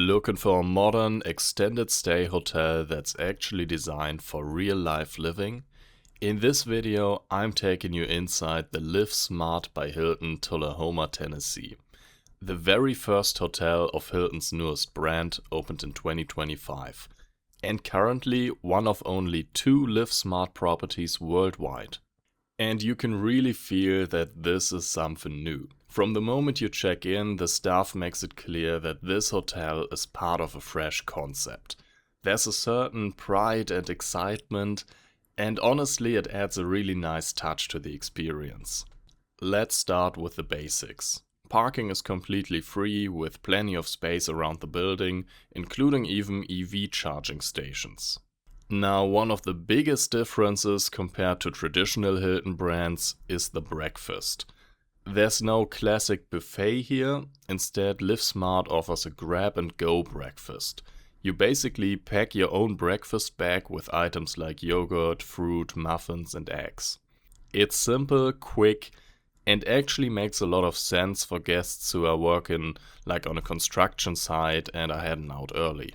Looking for a modern, extended stay hotel that's actually designed for real-life living? In this video, I'm taking you inside the LivSmart by Hilton Tullahoma, Tennessee. The very first hotel of Hilton's newest brand opened in 2025, and currently one of only 2 LivSmart properties worldwide. And you can really feel that this is something new. From the moment you check in, the staff makes it clear that this hotel is part of a fresh concept. There's a certain pride and excitement, and honestly it adds a really nice touch to the experience. Let's start with the basics. Parking is completely free with plenty of space around the building, including even EV charging stations. Now, one of the biggest differences compared to traditional Hilton brands is the breakfast. There's no classic buffet here, instead LivSmart offers a grab-and-go breakfast. You basically pack your own breakfast bag with items like yogurt, fruit, muffins and eggs. It's simple, quick, and actually makes a lot of sense for guests who are working like on a construction site and are heading out early.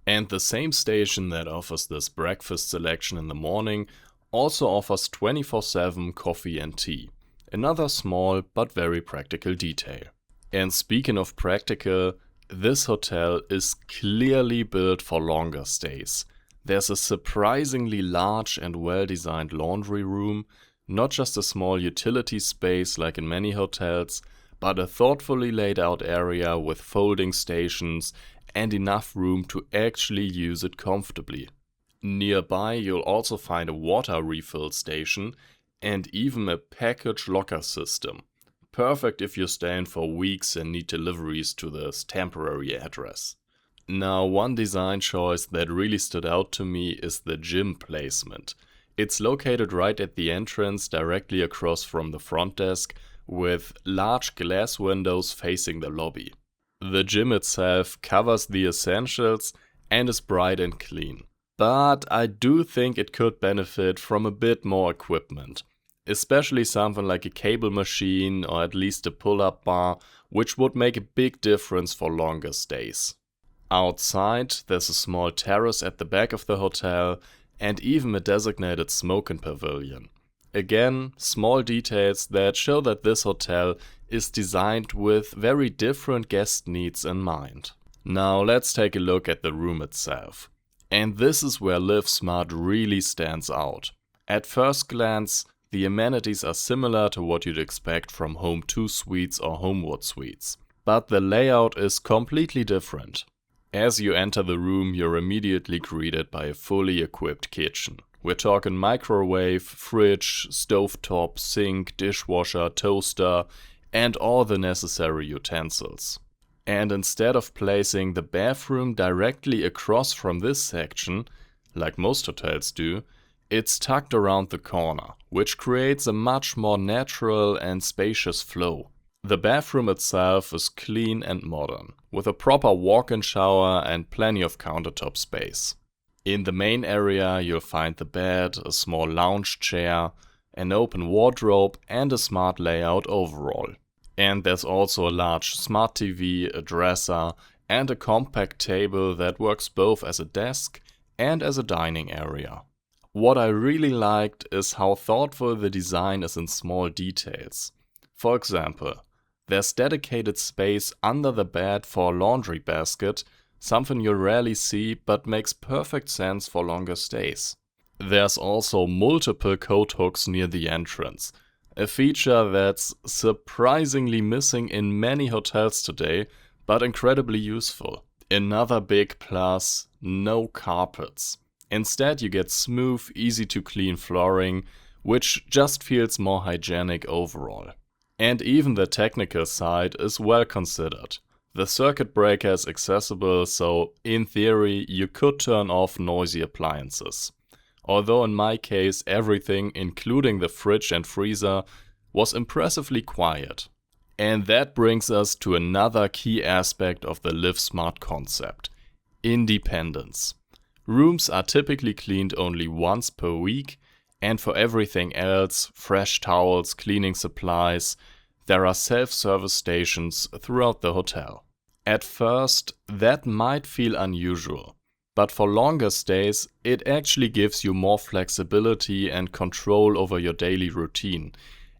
And the same station that offers this breakfast selection in the morning also offers 24/7 coffee and tea. Another small but very practical detail. And speaking of practical, this hotel is clearly built for longer stays. There's a surprisingly large and well-designed laundry room, not just a small utility space like in many hotels, but a thoughtfully laid out area with folding stations and enough room to actually use it comfortably. Nearby you'll also find a water refill station and even a package locker system. Perfect if you're staying for weeks and need deliveries to this temporary address. Now, one design choice that really stood out to me is the gym placement. It's located right at the entrance, directly across from the front desk, with large glass windows facing the lobby. The gym itself covers the essentials and is bright and clean. But I do think it could benefit from a bit more equipment. Especially something like a cable machine or at least a pull-up bar, which would make a big difference for longer stays. Outside, there's a small terrace at the back of the hotel and even a designated smoking pavilion. Again, small details that show that this hotel is designed with very different guest needs in mind. Now let's take a look at the room itself. And this is where LivSmart really stands out. At first glance, the amenities are similar to what you'd expect from Home2 Suites or Homewood Suites. But the layout is completely different. As you enter the room, you're immediately greeted by a fully equipped kitchen. We're talking microwave, fridge, stovetop, sink, dishwasher, toaster, and all the necessary utensils. And instead of placing the bathroom directly across from this section, like most hotels do, it's tucked around the corner, which creates a much more natural and spacious flow. The bathroom itself is clean and modern, with a proper walk-in shower and plenty of countertop space. In the main area you'll find the bed, a small lounge chair, an open wardrobe and a smart layout overall. And there's also a large smart TV, a dresser and a compact table that works both as a desk and as a dining area. What I really liked is how thoughtful the design is in small details. For example, there's dedicated space under the bed for a laundry basket, something you rarely see but makes perfect sense for longer stays. There's also multiple coat hooks near the entrance, a feature that's surprisingly missing in many hotels today, but incredibly useful. Another big plus, no carpets. Instead you get smooth, easy to clean flooring, which just feels more hygienic overall. And even the technical side is well considered. The circuit breaker is accessible, so in theory you could turn off noisy appliances. Although in my case everything, including the fridge and freezer, was impressively quiet. And that brings us to another key aspect of the LivSmart concept: independence. Rooms are typically cleaned only once per week, and for everything else, fresh towels, cleaning supplies, there are self-service stations throughout the hotel. At first, that might feel unusual, but for longer stays, it actually gives you more flexibility and control over your daily routine,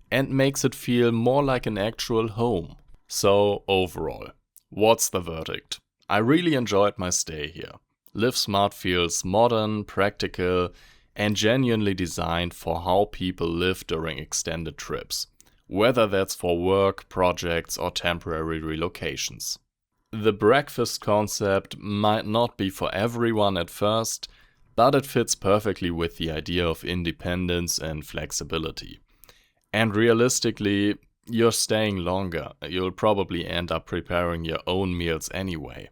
and makes it feel more like an actual home. So overall, what's the verdict? I really enjoyed my stay here. LivSmart feels modern, practical, and genuinely designed for how people live during extended trips, whether that's for work, projects, or temporary relocations. The breakfast concept might not be for everyone at first, but it fits perfectly with the idea of independence and flexibility. And realistically, you're staying longer. You'll probably end up preparing your own meals anyway.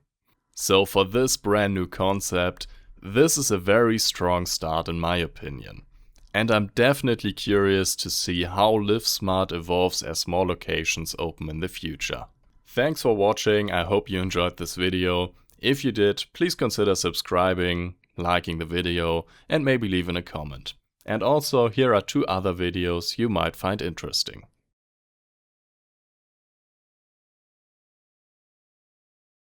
So for this brand new concept, this is a very strong start in my opinion. And I'm definitely curious to see how LivSmart evolves as more locations open in the future. Thanks for watching, I hope you enjoyed this video. If you did, please consider subscribing, liking the video, and maybe leaving a comment. And also, here are 2 other videos you might find interesting.